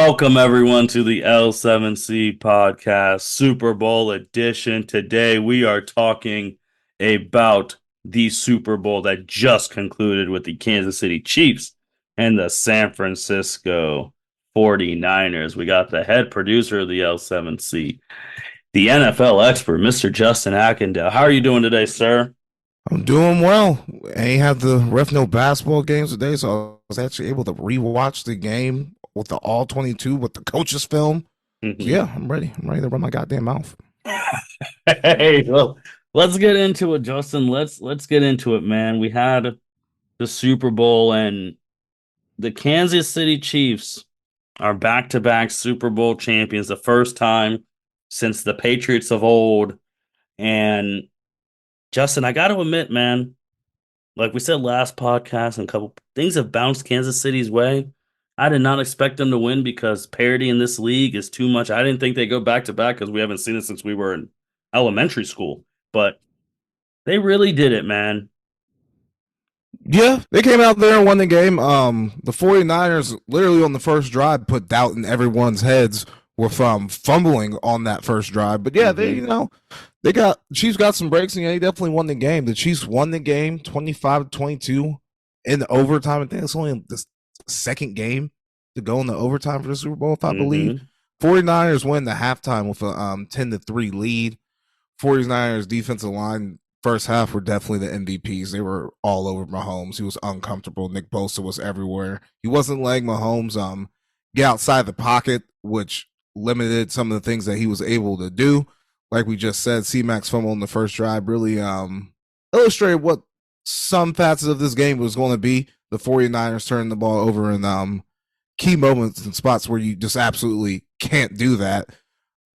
Welcome everyone to the L7C podcast, Super Bowl edition. Today we are talking about the Super Bowl that just concluded with the Kansas City Chiefs and the San Francisco 49ers. We got the head producer of the L7C, the NFL expert, Mr. Justin Ackendale. How are you doing today, sir? I'm doing well. I ain't have the ref no basketball games today, so I was actually able to rewatch the game with the all 22 with the coaches film. So Mhm. yeah, I'm ready. I'm ready to run my goddamn mouth. Hey, well, let's get into it, Justin. Let's get into it, man. We had the Super Bowl and the Kansas City Chiefs are back-to-back Super Bowl champions, the first time since the Patriots of old. And Justin, I got to admit, man, like we said last podcast, and a couple things have bounced Kansas City's way. I did not expect them to win because parity in this league is too much. I didn't think they go back to back because we haven't seen it since we were in elementary school. But they really did it, man. Yeah, they came out there and won the game. The 49ers literally on the first drive put doubt in everyone's heads with fumbling on that first drive. But yeah, they Hmm. they got Chiefs got some breaks and yeah, they definitely won the game. The Chiefs won the game 25-22 in overtime. I think it's only the second game to go in the overtime for the Super Bowl, if I believe. Hmm. 49ers win the halftime with a 10-3 lead. 49ers defensive line first half were definitely the MVPs. They were all over Mahomes. He was uncomfortable. Nick Bosa was everywhere. He wasn't letting Mahomes get outside the pocket, which limited some of the things that he was able to do. Like we just said, C-Max fumble in the first drive really illustrated what some facets of this game was going to be. The 49ers turning the ball over in key moments and spots where you just absolutely can't do that.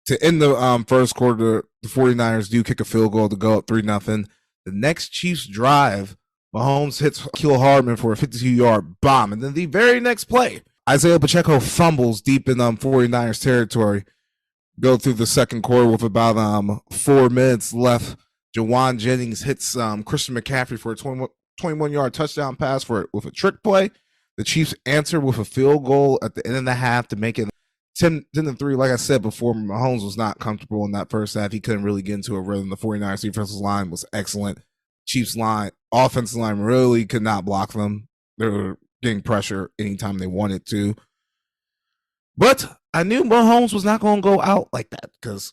To end the first quarter, the 49ers do kick a field goal to go up 3-0. The next Chiefs drive, Mahomes hits Keel Hardman for a 52-yard bomb. And then the very next play, Isaiah Pacheco fumbles deep in 49ers territory. Go through the second quarter with about 4 minutes left. Jawan Jennings hits Christian McCaffrey for a 21-yard touchdown pass with a trick play. The Chiefs answer with a field goal at the end of the half to make it 10-3. Like I said before, Mahomes was not comfortable in that first half. He couldn't really get into a rhythm. The 49ers defensive line was excellent. Chiefs line, offensive line really could not block them. They were getting pressure anytime they wanted to. But I knew Mahomes was not going to go out like that because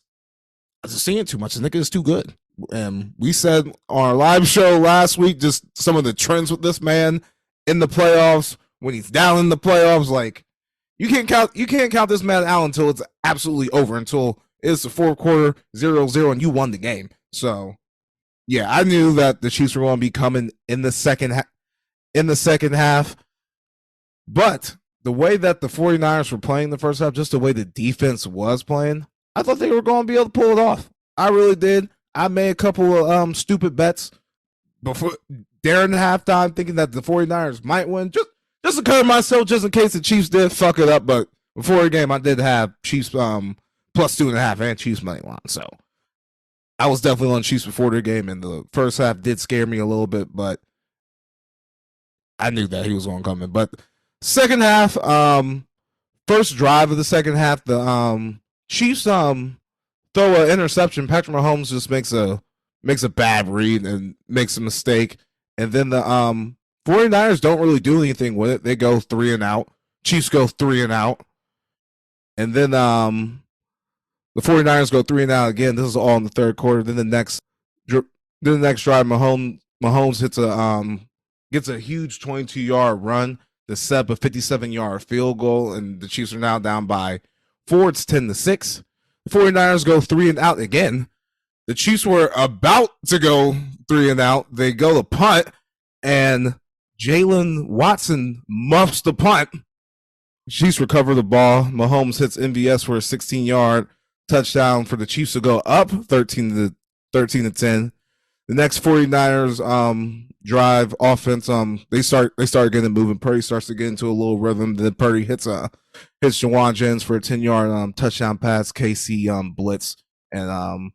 I was just seeing too much. The nigga is too good. And we said on our live show last week just some of the trends with this man in the playoffs, when he's down in the playoffs, like you can't count this man out until it's absolutely over, until it's the fourth quarter 0-0 and you won the game. So yeah, I knew that the Chiefs were going to be coming in the second half. But the way that the 49ers were playing the first half, just the way the defense was playing, I thought they were going to be able to pull it off. I really did. I made a couple of stupid bets before during the halftime, thinking that the 49ers might win. Just to cover myself, just in case the Chiefs did fuck it up. But before the game, I did have Chiefs plus 2.5 and Chiefs money line. So I was definitely on Chiefs before the game, and the first half did scare me a little bit, but I knew that he was going to come in. But second half, first drive of the second half, the Chiefs throw an interception. Patrick Mahomes just makes a bad read and makes a mistake, and then the 49ers don't really do anything with it. They go 3 and out. Chiefs go 3 and out, and then the 49ers go 3 and out again. This is all in the third quarter. Then the next drive, Mahomes hits gets a huge 22-yard run to set up a 57-yard field goal, and the Chiefs are now down by 4. It's 10-6. The 49ers go 3 and out again. The Chiefs were about to go 3 and out. They go to punt, and Jalen Watson muffs the punt. Chiefs recover the ball. Mahomes hits MVS for a 16-yard touchdown for the Chiefs to go up 13-10. The next 49ers drive offense, they start getting moving. Purdy starts to get into a little rhythm. Then Purdy hits Jawan Jennings for a 10-yard touchdown pass. KC blitz, and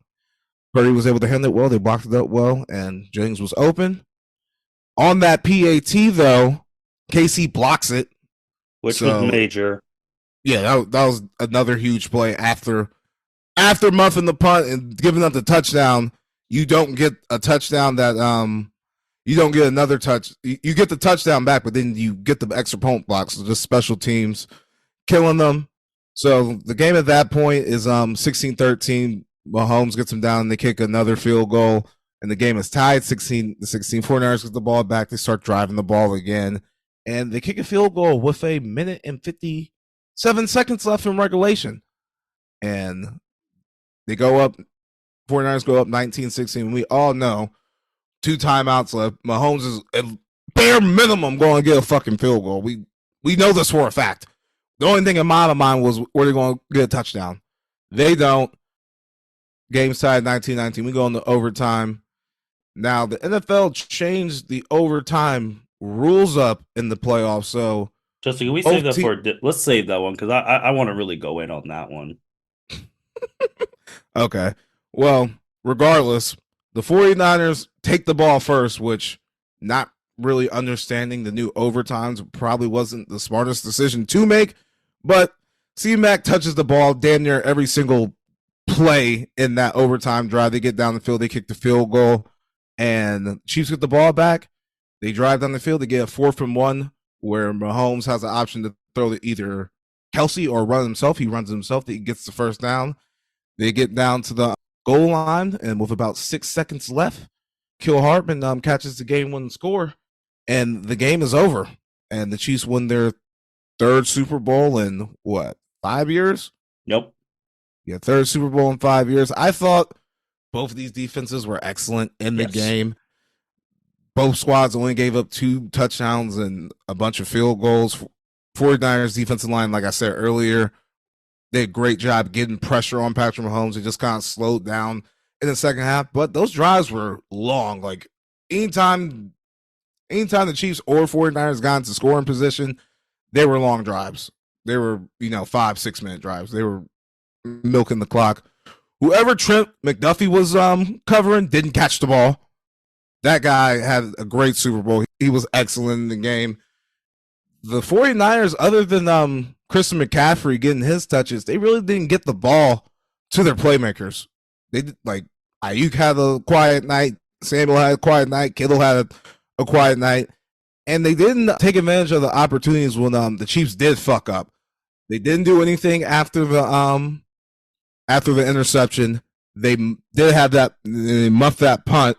Purdy was able to handle it well. They blocked it up well, and Jennings was open. On that PAT though, KC blocks it. Which was So major. Yeah, that was another huge play after muffing the punt and giving up the touchdown. You don't get a touchdown that you don't get another touch. You get the touchdown back, but then you get the extra point blocks. So just special teams killing them. So the game at that point is 16-13. Mahomes gets them down. They kick another field goal, and the game is tied 16-16. 49ers get the ball back. They start driving the ball again, and they kick a field goal with a minute and 57 seconds left in regulation. And they go up, 49ers go up 19-16. We all know 2 timeouts left. Mahomes is at bare minimum going to get a fucking field goal. We know this for a fact. The only thing in my mind was where they're going to get a touchdown. They don't. Game's tied 19-19. We go into overtime. Now, the NFL changed the overtime rules up in the playoffs. So, Justin, can we save that for? Let's save that one because I want to really go in on that one. Okay. Well, regardless, the 49ers take the ball first, which not really understanding the new overtimes probably wasn't the smartest decision to make. But C-Mac touches the ball damn near every single play in that overtime drive. They get down the field, they kick the field goal, and the Chiefs get the ball back. They drive down the field, they get a 4th and 1 where Mahomes has the option to throw to either Kelsey or run himself. He runs himself, he gets the first down. They get down to the goal line, and with about 6 seconds left, Kill Hartman catches the game-winning score, and the game is over. And the Chiefs win their 3rd Super Bowl in, 5 years? Nope. Yeah, 3rd Super Bowl in 5 years. I thought both of these defenses were excellent in the game. Both squads only gave up 2 touchdowns and a bunch of field goals. 49ers defensive line, like I said earlier, they did a great job getting pressure on Patrick Mahomes. It just kind of slowed down in the second half. But those drives were long. Like, anytime the Chiefs or 49ers got into scoring position, they were long drives. They were, 5-6 minute drives. They were milking the clock. Whoever Trent McDuffie was covering didn't catch the ball. That guy had a great Super Bowl. He was excellent in the game. The 49ers, other than Christian McCaffrey getting his touches, they really didn't get the ball to their playmakers. They did, like, Ayuk had a quiet night, Samuel had a quiet night, Kittle had a quiet night, and they didn't take advantage of the opportunities when the Chiefs did fuck up. They didn't do anything after the interception. They did have that, they muffed that punt,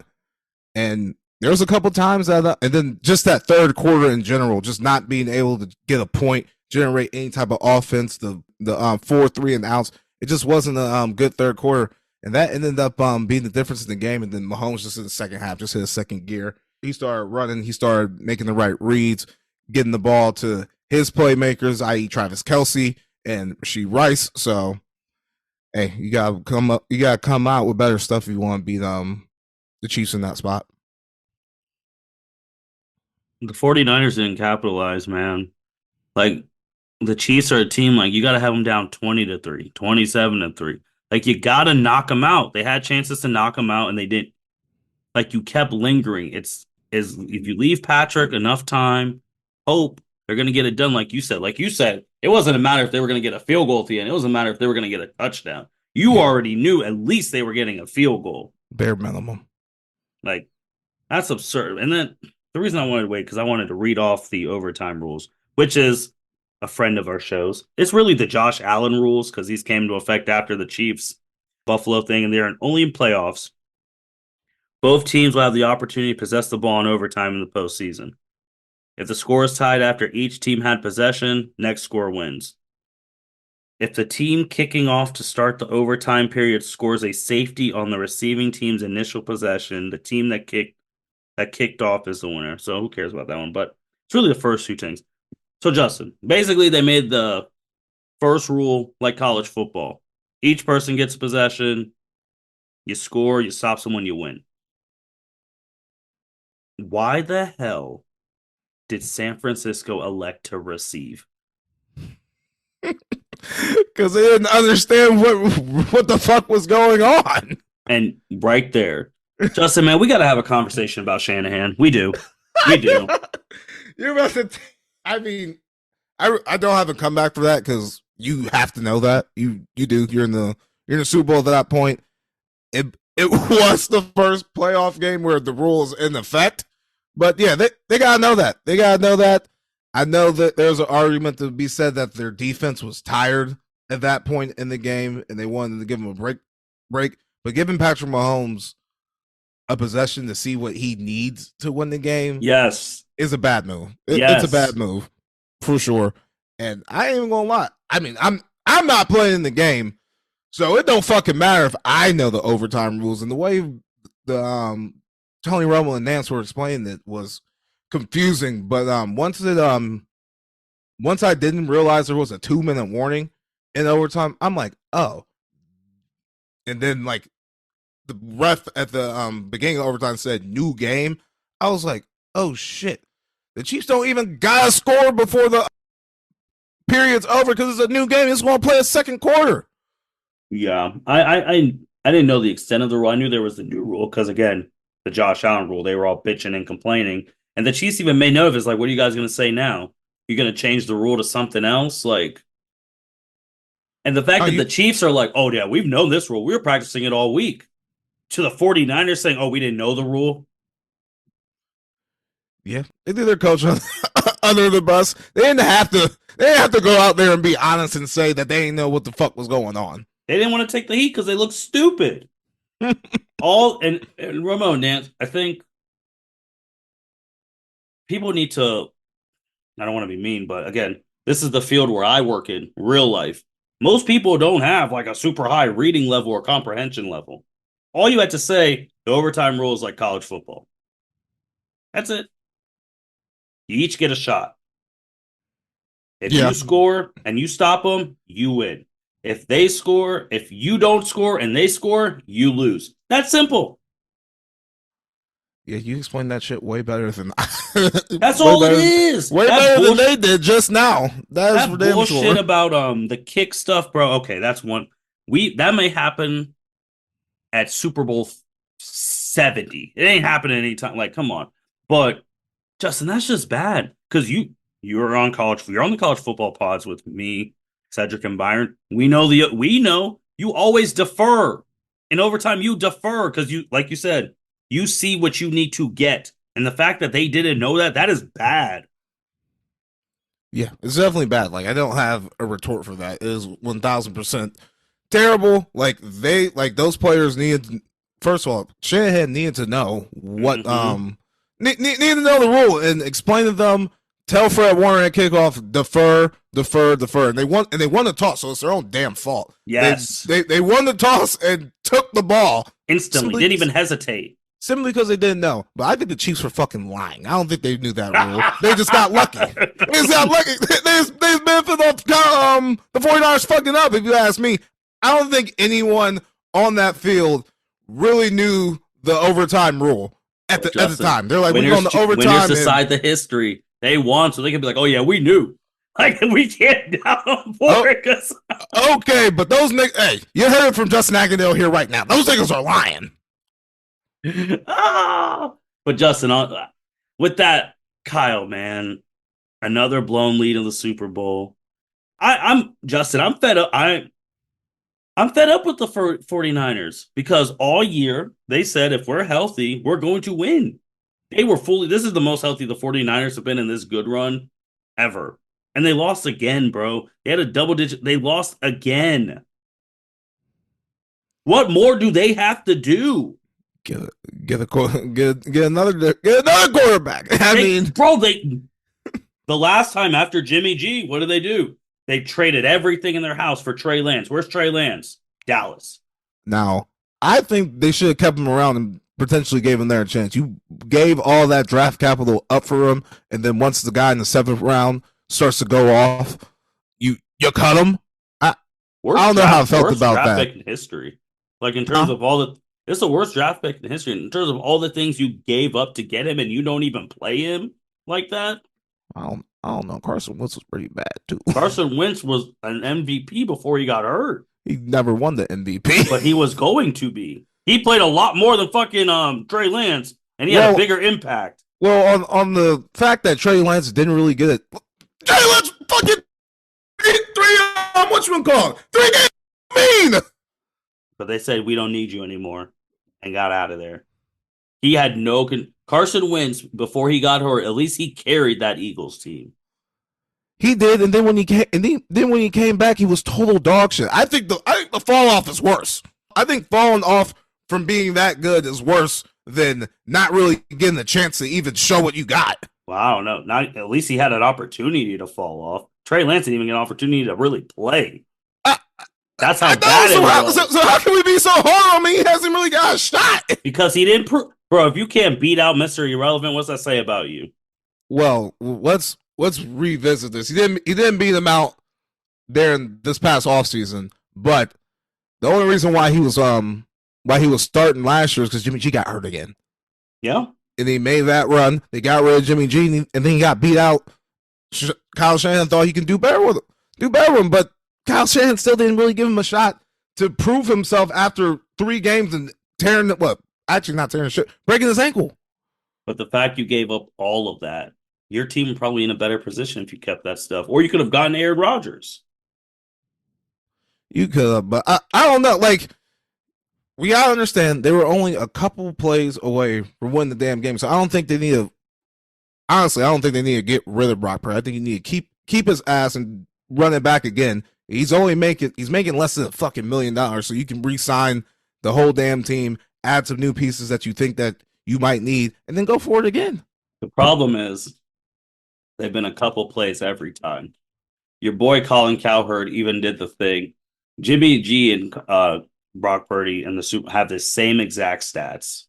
and there was a couple times that, and then just that 3rd quarter in general, just not being able to get a point, generate any type of offense, the 4-3 and outs. It just wasn't a good 3rd quarter, and that ended up being the difference in the game. And then Mahomes just in the second half just hit a second gear. He started running. He started making the right reads, getting the ball to his playmakers, i.e., Travis Kelsey and Rashee Rice. So, hey, you gotta come up. You gotta come out with better stuff if you want to beat the Chiefs in that spot. The 49ers didn't capitalize, man. Like, the Chiefs are a team, like, you got to have them down 20-3, 27-3. Like, you got to knock them out. They had chances to knock them out, and they didn't. Like, you kept lingering. If you leave Patrick enough time, hope they're going to get it done like you said. Like you said, it wasn't a matter if they were going to get a field goal at the end. It wasn't a matter if they were going to get a touchdown. You already knew at least they were getting a field goal. Bare minimum. Like, that's absurd. And then the reason I wanted to wait, because I wanted to read off the overtime rules, which is a friend of our shows. It's really the Josh Allen rules, because these came into effect after the Chiefs Buffalo thing, and they're only in playoffs. Both teams will have the opportunity to possess the ball in overtime in the postseason. If the score is tied after each team had possession, next score wins. If the team kicking off to start the overtime period scores a safety on the receiving team's initial possession, the team that kicked off is the winner. So who cares about that one? But it's really the first 2 things. So, Justin, basically they made the first rule like college football. Each person gets possession. You score, you stop someone, you win. Why the hell did San Francisco elect to receive? Because they didn't understand what the fuck was going on. And right there, Justin, man, we got to have a conversation about Shanahan. We do. We do. You're about to. I mean, I don't have a comeback for that because You have to know that. You do. You're in the Super Bowl at that point. It was the first playoff game where the rules in effect. But yeah, they gotta know that. They gotta know that. I know that there's an argument to be said that their defense was tired at that point in the game and they wanted to give him a break. But giving Patrick Mahomes a possession to see what he needs to win the game Yes. is a bad move. Yes. It's a bad move for sure. And I ain't even gonna lie. I mean, I'm not playing the game, so it don't fucking matter if I know the overtime rules. And the way the Tony Romo and Nance were explaining it was confusing. But once I didn't realize there was a 2-minute warning in overtime, I'm like, oh. And then like the ref at the beginning of overtime said new game. I was like, oh shit. The Chiefs don't even gotta score before the period's over because it's a new game. It's going to play a second quarter. Yeah, I didn't know the extent of the rule. I knew there was the new rule because again, the Josh Allen rule. They were all bitching and complaining, and the Chiefs even made note of it. It's like, what are you guys going to say now? You're going to change the rule to something else, like. And the fact that the Chiefs are like, oh yeah, we've known this rule. We were practicing it all week. To the 49ers saying, oh, we didn't know the rule. Yeah, they threw their coach under the bus. They didn't have to go out there and be honest and say that they didn't know what the fuck was going on. They didn't want to take the heat because they looked stupid. All and Ramon Nance, I think people need to. I don't want to be mean, but again, this is the field where I work in real life. Most people don't have like a super high reading level or comprehension level. All you had to say, the overtime rule is like college football. That's it. You each get a shot. If you score and you stop them, you win. If they score, if you don't score and they score, you lose. That's simple. Yeah, you explained that shit way better than That's all it is. Way better than they did just now. That's that bullshit about the kick stuff, bro. Okay, that's one. That may happen at Super Bowl 70. It ain't happening anytime. Like, come on. But Justin, that's just bad because you're on the college football pods with me, Cedric, and Byron. We know you always defer in overtime. You defer because like you said, you see what you need to get, and the fact that they didn't know that is bad. Yeah, it's definitely bad. Like I don't have a retort for that. It is 1,000% terrible. Like those players needed. First of all, Shanahan needed to know what need to know the rule and explain to them. Tell Fred Warner at kickoff, defer, and they won the toss, so it's their own damn fault. Yes, they won the toss and took the ball instantly. Didn't even hesitate. Simply because they didn't know. But I think the Chiefs were fucking lying. I don't think they knew that rule. They just got lucky. They benefited off the 49ers fucking up, if you ask me. I don't think anyone on that field really knew the overtime rule at the time. They're like, we're going to overtime. Winners decide the history. They won, so they can be like, oh yeah, we knew. Like, we can't down for it. Okay, but those niggas, hey, you heard it from Justin Agnell here right now. Those niggas are lying. But Justin, with that, Kyle, man, another blown lead in the Super Bowl. I'm Justin. I'm fed up. I'm fed up with the 49ers because all year they said if we're healthy, we're going to win. This is the most healthy the 49ers have been in this good run ever. And they lost again, bro. They had a they lost again. What more do they have to do? Get another quarterback. The last time after Jimmy G, what did they do? They traded everything in their house for Trey Lance. Where's Trey Lance? Dallas. Now, I think they should have kept him around and potentially gave him their chance. You gave all that draft capital up for him, and then once the guy in the 7th round starts to go off, you cut him. I don't know how I felt about that. Draft pick in history. Like in terms of it's the worst draft pick in history. In terms of all the things you gave up to get him and you don't even play him like that. I don't know. Carson Wentz was pretty bad, too. Carson Wentz was an MVP before he got hurt. He never won the MVP. But he was going to be. He played a lot more than fucking Trey Lance, and he had a bigger impact. Well, on the fact that Trey Lance didn't really get it. Trey Lance fucking 3 What you call 3 games? Mean. But they said we don't need you anymore and got out of there. He had no Carson Wentz before he got hurt. At least he carried that Eagles team. He did, and then when he came back, he was total dog shit. I think the fall off is worse. I think falling off from being that good is worse than not really getting the chance to even show what you got. Well, I don't know. Not at least he had an opportunity to fall off. Trey Lance didn't even get an opportunity to really play. That's how bad it was. So how can we be so hard on me? He hasn't really got a shot because he didn't prove. Bro, if you can't beat out Mr. Irrelevant, what's that say about you? Well, let's revisit this. He didn't beat him out there in this past offseason, but the only reason why he was starting last year is because Jimmy G got hurt again. Yeah. And he made that run. They got rid of Jimmy G, and then he got beat out. Kyle Shanahan thought he could do better with him, but Kyle Shanahan still didn't really give him a shot to prove himself after 3 games and breaking his ankle. But the fact you gave up all of that, your team was probably in a better position if you kept that stuff. Or you could have gotten Aaron Rodgers. You could have, but I don't know. Like, we gotta understand they were only a couple plays away from winning the damn game. So I don't think they need to. Honestly, I don't think they need to get rid of Brock Purdy. I think you need to keep his ass and run it back again. He's making less than fucking $1 million, so you can re-sign the whole damn team, add some new pieces that you think that you might need, and then go for it again. The problem is they've been a couple plays every time. Your boy Colin Cowherd even did the thing. Jimmy G and Brock Purdy and the Super have the same exact stats.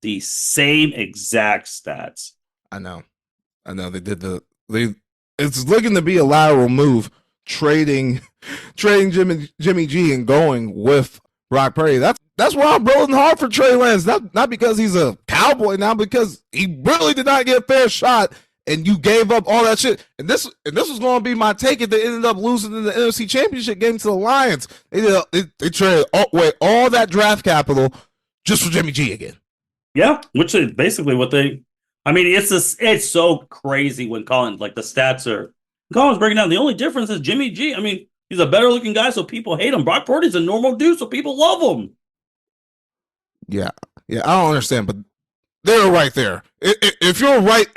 The same exact stats. I know. They did it's looking to be a lateral move, trading Jimmy G and going with Brock Purdy. That's why I'm rolling hard for Trey Lance. Not because he's a Cowboy now, because he really did not get a fair shot, and you gave up all that shit. And this was going to be my take if they ended up losing in the NFC Championship game to the Lions. They traded away all that draft capital just for Jimmy G again. Yeah, which is basically what they. I mean, it's so crazy when Colin's breaking down. The only difference is Jimmy G. I mean, he's a better looking guy, so people hate him. Brock Purdy's a normal dude, so people love him. Yeah, I don't understand, but they're right there. If you're right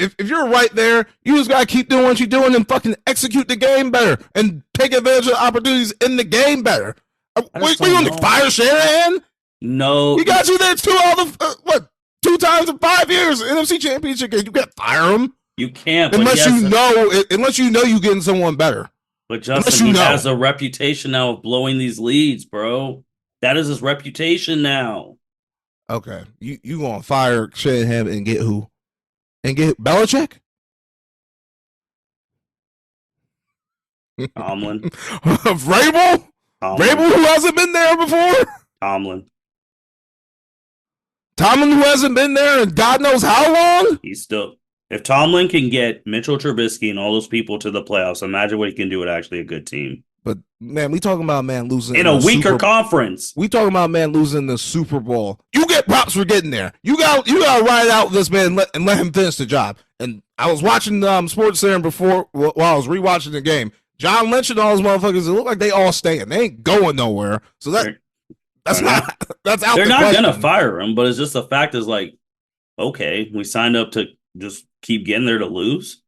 there, you just gotta keep doing what you're doing and fucking execute the game better and take advantage of the opportunities in the game better. We going to fire Shanahan? No, he got you there 2 times in 5 years, NFC Championship game. You can't fire him. You can't unless you know you're getting someone better. But Justin, he has a reputation now of blowing these leads, bro. That is his reputation now. Okay, you gonna fire Shanahan and get who? And get Belichick? Tomlin. Vrabel? Vrabel, who hasn't been there before? Tomlin, who hasn't been there in God knows how long? He's still. If Tomlin can get Mitchell Trubisky and all those people to the playoffs, imagine what he can do with actually a good team. But man, we talking about losing in a weaker conference. We talking about losing the Super Bowl. You get props for getting there. You got to ride out with this man and let him finish the job. And I was watching Sports Center before while I was rewatching the game. John Lynch and all those motherfuckers, it look like they all staying. They ain't going nowhere. So that's out. They're not gonna fire him, but it's just the fact is like, okay, we signed up to just keep getting there to lose.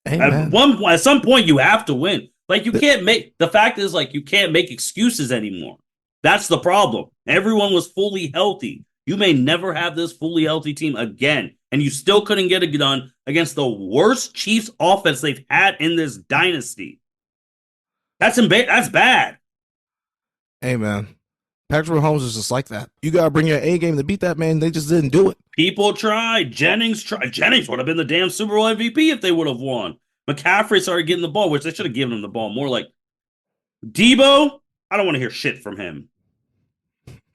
At some point, you have to win. Like, you can't make excuses anymore. That's the problem. Everyone was fully healthy. You may never have this fully healthy team again, and you still couldn't get it done against the worst Chiefs offense they've had in this dynasty. That's bad. Hey, man. Patrick Mahomes is just like that. You got to bring your A game to beat that, man. They just didn't do it. People tried. Jennings tried. Jennings would have been the damn Super Bowl MVP if they would have won. McCaffrey started getting the ball, which they should have given him the ball more. Like Debo, I don't want to hear shit from him.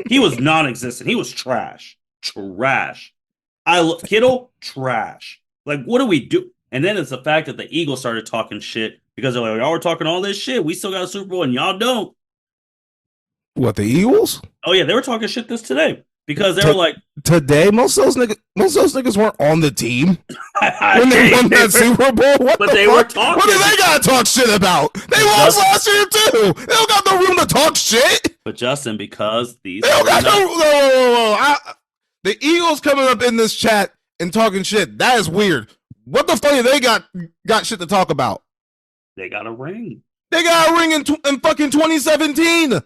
He was non-existent. He was trash. Kittle, trash. Like, what do we do? And then it's the fact that the Eagles started talking shit because they're like, y'all were talking all this shit. We still got a Super Bowl and y'all don't. What, the Eagles? Oh, yeah, they were talking shit this today. because they were like, today, most of those niggas weren't on the team I when they hate won that it. Super Bowl. What But the they were fuck? talking. What do they gotta talk shit about? They lost last year too. They don't got no room to talk shit. But Justin, because these They don't got 49 no. The Eagles coming up in this chat and talking shit. That is weird. What the fuck? They got shit to talk about. they got a ring. They got a ring in fucking 2017.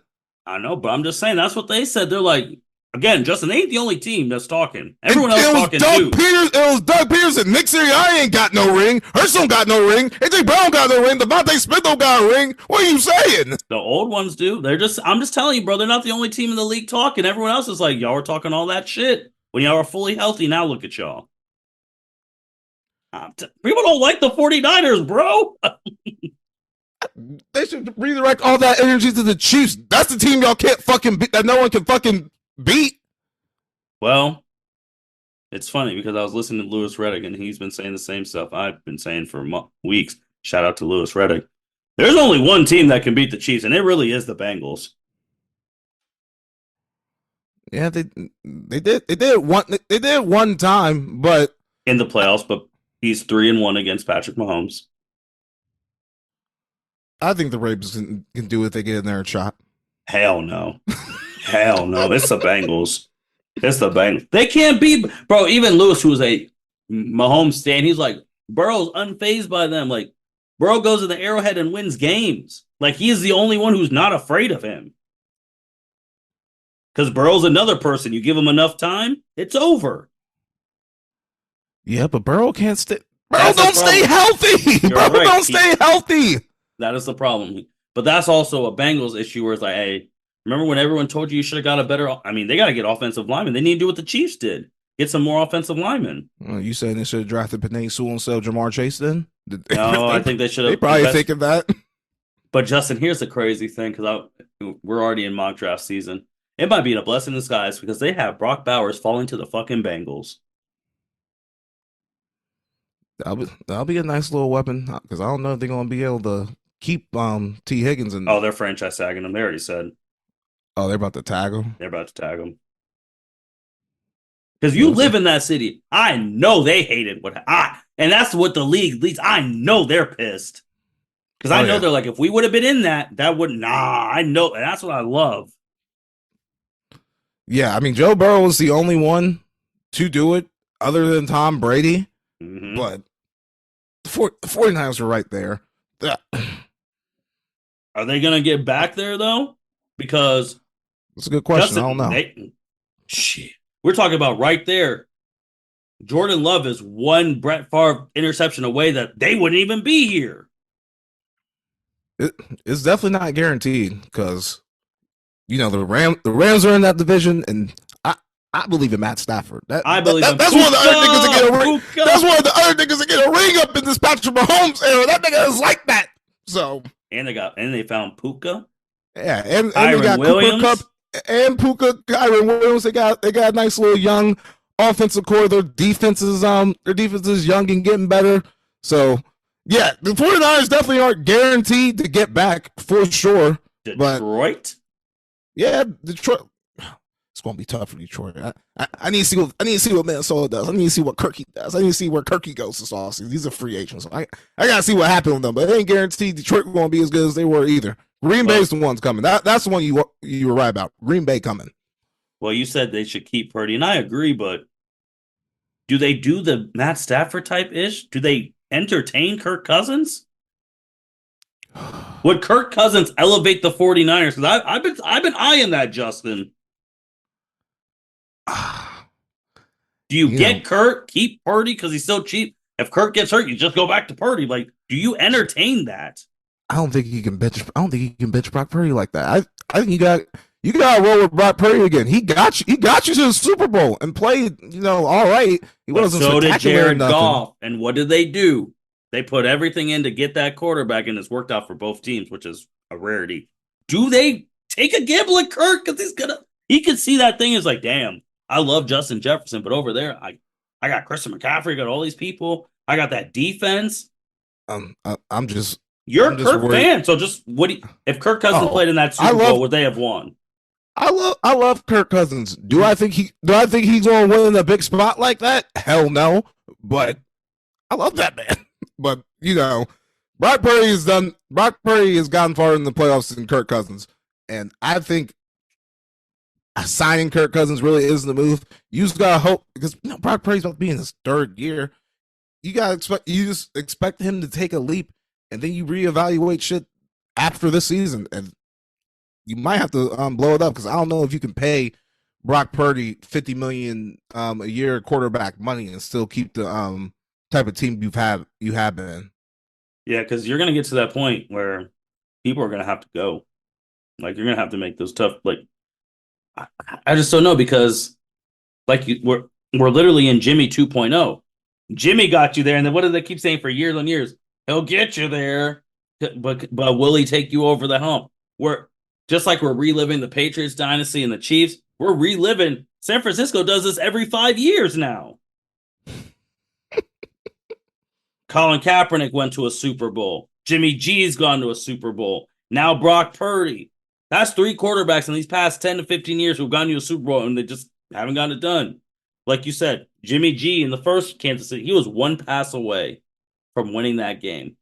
I know, but I'm just saying that's what they said. They're like, again, Justin ain't the only team that's talking. Everyone else talking too. It was Doug Peterson. Nick Sirianni ain't got no ring. Hurst don't got no ring. AJ Brown got no ring. Devontae Smith don't got a ring. What are you saying? The old ones do. I'm just telling you, bro, they're not the only team in the league talking. Everyone else is like, y'all are talking all that shit. When y'all are fully healthy, now look at y'all. People don't like the 49ers, bro. They should redirect all that energy to the Chiefs. That's the team y'all can't fucking beat, that no one can fucking beat. Well, it's funny because I was listening to Louis Riddick and he's been saying the same stuff I've been saying for weeks. Shout out to Louis Riddick. There's only one team that can beat the Chiefs, and it really is the Bengals. Yeah, they did one time, but in the playoffs, but he's 3-1 against Patrick Mahomes. I think the Ravens can do it. They get in there and shot. Hell no. Hell no. It's the Bengals. It's the Bengals. They can't beat, bro. Even Lewis, who was a Mahomes stan, he's like, Burrow's unfazed by them. Like, Burrow goes to the Arrowhead and wins games. Like, he is the only one who's not afraid of him. Because Burrow's another person. You give him enough time, it's over. Yeah, but Burrow can't stay. Burrow don't stay healthy. Burrow don't stay healthy. That is the problem. But that's also a Bengals issue where it's like, hey, remember when everyone told you should have got a better... I mean, they got to get offensive linemen. They need to do what the Chiefs did. Get some more offensive linemen. You saying they should have drafted Penei Sewell instead of Jamar Chase then? No, I think they should have... They probably thinking that. But Justin, here's the crazy thing, because we're already in mock draft season. It might be a blessing in disguise because they have Brock Bowers falling to the fucking Bengals. That'll be a nice little weapon because I don't know if they're going to be able to keep T. Higgins. Oh, they're franchise tagging him. They already said. Oh, they're about to tag him? They're about to tag him. Because you live in that city. I know they hated and that's what the league leads. I know they're pissed. Because I know they're like, if we would have been in that would, I know. And that's what I love. Yeah, I mean, Joe Burrow was the only one to do it other than Tom Brady. Mm-hmm. But the 49ers are right there. Are they going to get back there, though? Because that's a good question. I don't know. Shit. We're talking about right there. Jordan Love is one Brett Favre interception away that they wouldn't even be here. It's definitely not guaranteed because, you know, the Rams are in that division, and I believe in Matt Stafford. I believe in that's one of the other niggas that get a ring. That's one of the other niggas that get a ring up in this Patrick Mahomes era. That nigga is like that. So and they found Puka. Yeah, and they got Williams. Cooper Kupp and Puka, Kyron Williams. They got a nice little young offensive core. Their defense is young and getting better. So yeah, the 49ers definitely aren't guaranteed to get back for sure. Detroit? Yeah, Detroit. It's gonna be tough for Detroit. I need to see what Minnesota does. I need to see what Kirky does. I need to see where Kirky goes this offseason. These are free agents. So I gotta see what happened with them. But it ain't guaranteed Detroit gonna be as good as they were either. Green Bay's the one's coming. That's the one you were right about. Green Bay coming. Well, you said they should keep Purdy, and I agree. But do they do the Matt Stafford type ish? Do they entertain Kirk Cousins? Would Kirk Cousins elevate the 49ers? Because I've been eyeing that, Justin. Do you get Kirk, keep Purdy because he's so cheap? If Kirk gets hurt, you just go back to Purdy. Like, do you entertain that? I don't think you can bench Brock Purdy like that. I think you got to roll with Brock Purdy again. He got you to the Super Bowl and played, all right. He wasn't so did Jared Goff. And what did they do? They put everything in to get that quarterback, and it's worked out for both teams, which is a rarity. Do they take a gamble at Kirk? Because he could see that thing as like, damn, I love Justin Jefferson, but over there, I got Christian McCaffrey, I got all these people. I got that defense. You're a Kirk fan, so just if Kirk Cousins played in that Super Bowl, would they have won? I love Kirk Cousins. Do I think he's gonna win in a big spot like that? Hell no. But I love that man. But Brock Purdy has gotten farther in the playoffs than Kirk Cousins. And I think signing Kirk Cousins really is the move. You just gotta hope because Brock Purdy's about to be in his third year. You just expect him to take a leap and then you reevaluate shit after this season. And you might have to blow it up because I don't know if you can pay Brock Purdy 50 million a year quarterback money and still keep the type of team you have been. Yeah, because you're gonna get to that point where people are gonna have to go. Like you're gonna have to make those tough. Like I, I just don't know because we're literally in Jimmy 2.0. Jimmy got you there, and then what do they keep saying for years and years? He'll get you there, but will he take you over the hump? We're just like we're reliving the Patriots dynasty and the Chiefs. We're reliving. San Francisco does this every 5 years now. Colin Kaepernick went to a Super Bowl. Jimmy G's gone to a Super Bowl. Now Brock Purdy. That's three quarterbacks in these past 10 to 15 years who've gone to a Super Bowl and they just haven't gotten it done. Like you said, Jimmy G in the first Kansas City, he was one pass away from winning that game.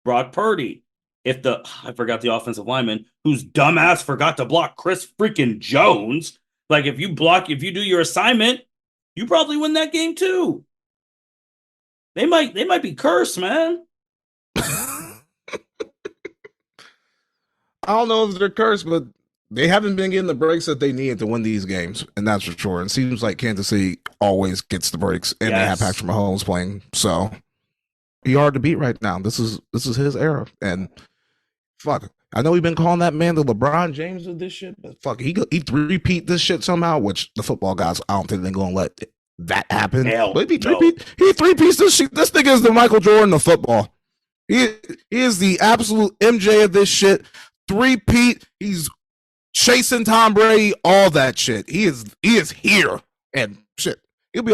Brock Purdy, I forgot the offensive lineman whose dumbass forgot to block Chris freaking Jones. Like if you do your assignment, you probably win that game too. They might be cursed, man. I don't know if they're cursed, but they haven't been getting the breaks that they need to win these games, and that's for sure. And it seems like Kansas City always gets the breaks, and they have Patrick Mahomes playing, so he hard to beat right now. This is his era, and fuck, I know we've been calling that man the LeBron James of this shit, but fuck, he repeat this shit somehow, which the football guys I don't think they're gonna let that happen. Hell, but he three-piece this shit. This nigga is the Michael Jordan of football. He is the absolute MJ of this shit. Three-peat. He's chasing Tom Brady, all that shit. He is here. And shit. He'll be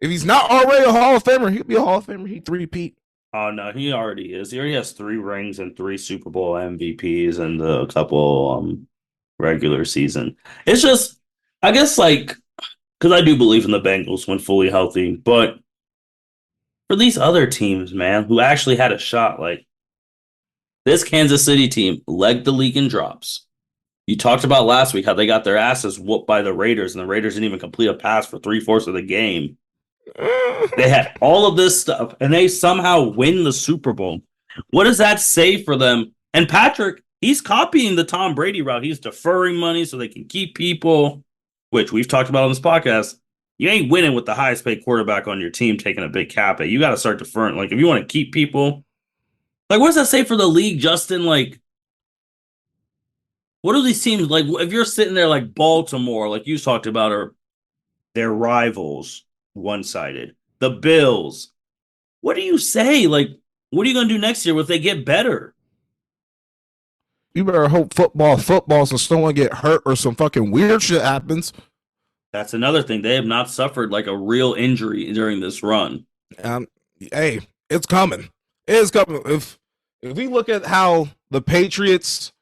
if he's not already a Hall of Famer, he'll be a Hall of Famer. He three-peat. Oh no, he already is. He already has 3 rings and 3 Super Bowl MVPs and a couple regular season. It's just I guess like because I do believe in the Bengals when fully healthy, but for these other teams, man, who actually had a shot, like this Kansas City team legged the league in drops. You talked about last week how they got their asses whooped by the Raiders, and the Raiders didn't even complete a pass for 3/4 of the game. They had all of this stuff, and they somehow win the Super Bowl. What does that say for them? And Patrick, he's copying the Tom Brady route. He's deferring money so they can keep people, which we've talked about on this podcast. You ain't winning with the highest paid quarterback on your team taking a big cap hit. You got to start deferring. Like, if you want to keep people, like, what does that say for the league, Justin? Like, what do these teams, like, if you're sitting there like Baltimore, like you talked about, are their rivals one-sided, the Bills, what do you say? Like, what are you going to do next year if they get better? You better hope football so someone get hurt or some fucking weird shit happens. That's another thing. They have not suffered like a real injury during this run. Hey, it's coming. It is coming. If we look at how the Patriots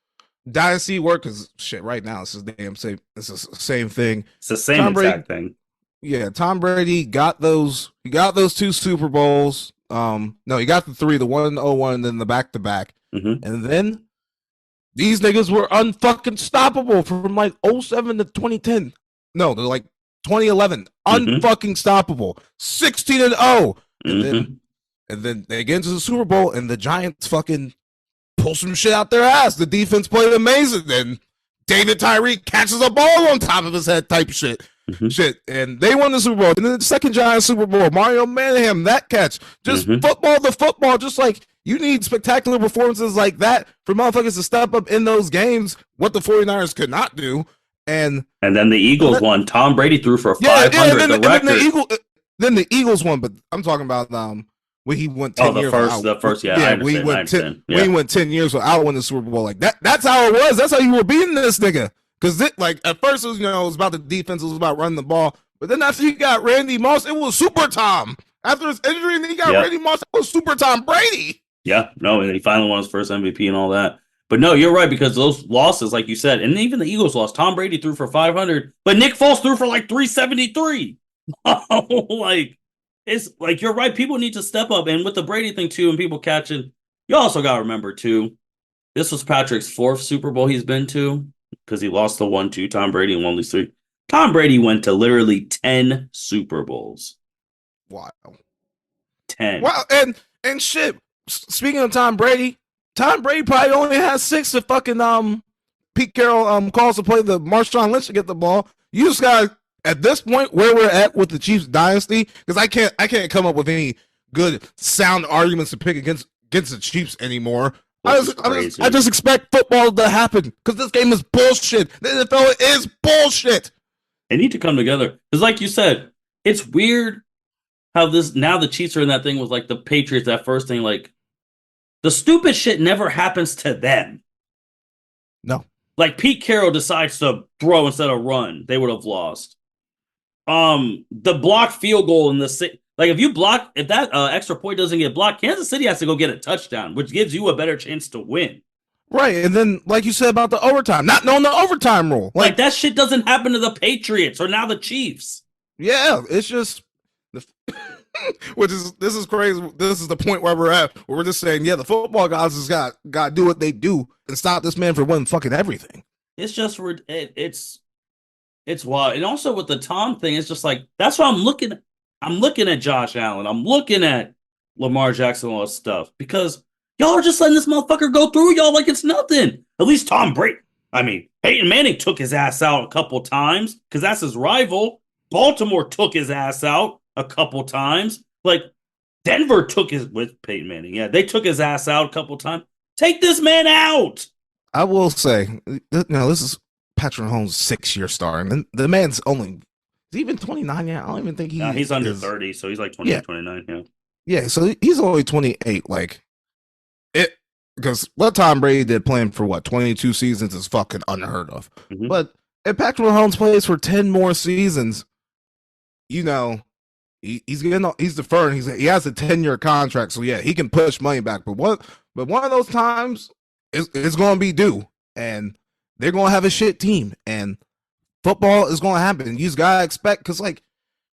dynasty work, because shit, right now it's the damn same. It's the same thing. It's the same exact thing. Yeah, Tom Brady got those. He got those 2 Super Bowls. No, he got the 3, the 1-0-1, and then the back-to-back. Mm-hmm. And then these niggas were unfucking stoppable from like 07 to 2010. No, they're like 2011. Unfucking stoppable. 16-0. And then they get into the Super Bowl and the Giants fucking pull some shit out their ass. The defense played amazing. And David Tyree catches a ball on top of his head type shit. Shit. And they won the Super Bowl. And then the second Giants Super Bowl, Mario Manningham, that catch. Just football to football. Just like you need spectacular performances like that for motherfuckers to step up in those games, what the 49ers could not do. And then the Eagles won. Tom Brady threw for 500, the record. Then the Eagles won, but I'm talking about when he went 10 years. The first, yeah. When he went 10 years without winning the Super Bowl. Like that's how it was. That's how you were beating this nigga. Because like at first it was, it was about the defense, it was about running the ball. But then after you got Randy Moss, it was Super Tom. After his injury, and then he got Randy Moss, it was Super Tom Brady. Yeah, no, and he finally won his first MVP and all that. But no, you're right because those losses, like you said, and even the Eagles lost. Tom Brady threw for 500, but Nick Foles threw for like 373. Like it's like you're right. People need to step up, and with the Brady thing too, and people catching. You also got to remember too. This was Patrick's fourth Super Bowl he's been to because he lost the 1-2. Tom Brady and won these three. Tom Brady went to literally 10 Super Bowls. Wow. 10. Wow, and shit. Speaking of Tom Brady probably only has 6 if fucking Pete Carroll calls to play the Marshawn Lynch to get the ball. You just got at this point where we're at with the Chiefs dynasty, because I can't come up with any good sound arguments to pick against the Chiefs anymore. I just expect football to happen because this game is bullshit. The NFL is bullshit. They need to come together because, like you said, it's weird how this now the Chiefs are in that thing with like the Patriots. That first thing, like the stupid shit never happens to them. No, like Pete Carroll decides to throw instead of run, they would have lost. The blocked field goal in the like if that extra point doesn't get blocked, Kansas City has to go get a touchdown, which gives you a better chance to win. Right, and then like you said about the overtime, not knowing the overtime rule, like that shit doesn't happen to the Patriots or now the Chiefs. Yeah, it's just this is crazy. This is the point where we're at. Where we're just saying, yeah, the football guys just got to do what they do and stop this man from winning fucking everything. It's just it's wild, and also with the Tom thing, it's just like that's why I'm looking at Josh Allen. I'm looking at Lamar Jackson and all this stuff because y'all are just letting this motherfucker go through y'all like it's nothing. At least Tom Brady. I mean, Peyton Manning took his ass out a couple times because that's his rival. Baltimore took his ass out a couple times. Like Denver took his with Peyton Manning. Yeah, they took his ass out a couple times. Take this man out. I will say, now this is Patrick Mahomes' 6-year star, and the man's only even 29 yet. I don't even think he's under 30, so he's like 28, 29. Yeah, yeah. So he's only 28. Like it because what Tom Brady did playing for 22 seasons is fucking unheard of. Mm-hmm. But if Patrick Mahomes plays for 10 more seasons, you know, he's deferring. He has a 10-year contract, so yeah, he can push money back. But one of those times is going to be due, and they're going to have a shit team, and football is going to happen. You just got to expect, because like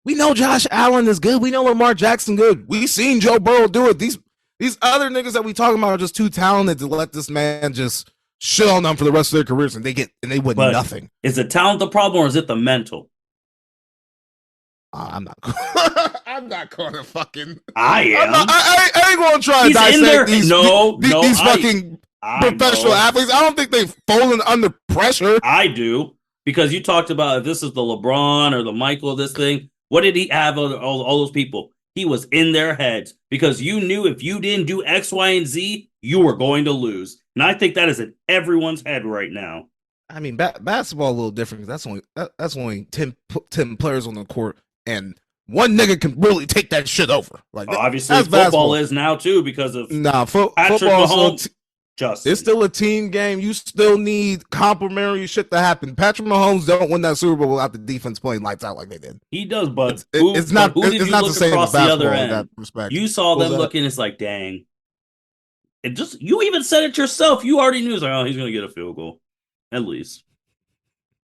we know Josh Allen is good, we know Lamar Jackson good, we seen Joe Burrow do it. These other niggas that we talking about are just too talented to let this man just shit on them for the rest of their careers, and they win nothing. Is the talent the problem, or is it the mental? I'm not. I'm not going to fucking. I am. I ain't going to try to dissect these fucking professional athletes. I don't think they've fallen under pressure. I do, because you talked about if this is the LeBron or the Michael, this thing. What did he have? All those people. He was in their heads because you knew if you didn't do X, Y, and Z, you were going to lose. And I think that is in everyone's head right now. I mean, basketball a little different because that's only 10 players on the court, and one nigga can really take that shit over. Like obviously, football basketball is now too because of football. Mahomes. It's still a team game. You still need complementary shit to happen. Patrick Mahomes don't win that Super Bowl without the defense playing lights out like they did. He does, but it's not the same across the other end? In that respect. You saw them looking. It's like, dang. You even said it yourself. You already knew. It's like, oh, he's going to get a field goal, at least.